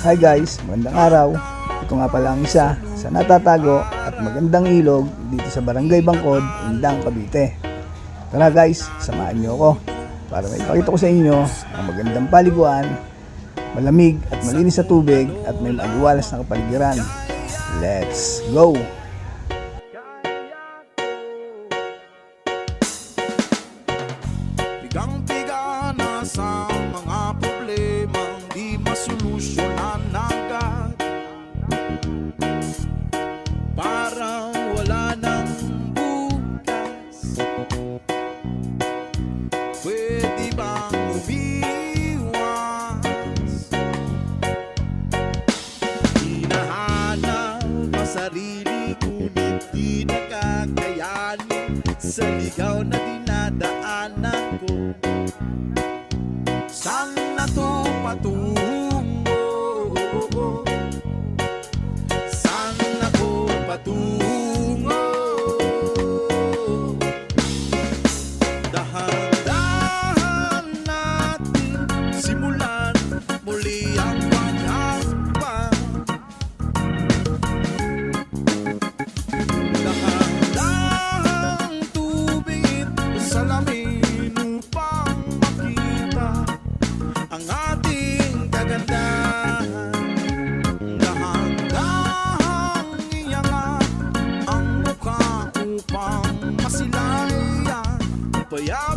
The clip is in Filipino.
Hi guys, magandang araw. Ito nga pala ang isa sa natatago at magandang ilog dito sa Barangay Bangkod, Indang, Cavite. Tara guys, samahan niyo ako para may ipakita ko sa inyo ang magandang paliguan, malamig at malinis sa tubig at may maaliwalas na kapaligiran. Let's go! Bigang-biga na sa mga problemang di masolusyonan agad. Parang wala nang bukas. Pwede bang umiwas? Hinahanap ang sarili ngunit di nakakayanin sa ligaw na dinadaanan ko. Saan na to patungo? Saan na to patungo? Dahan-dahan natin simulan muli ang paghahakbang. Dahan-dahang tubig sa lamin upang makita ang ating kagandahan. Dahan-dahang iyangat ang mukha upang masilayan. Payapa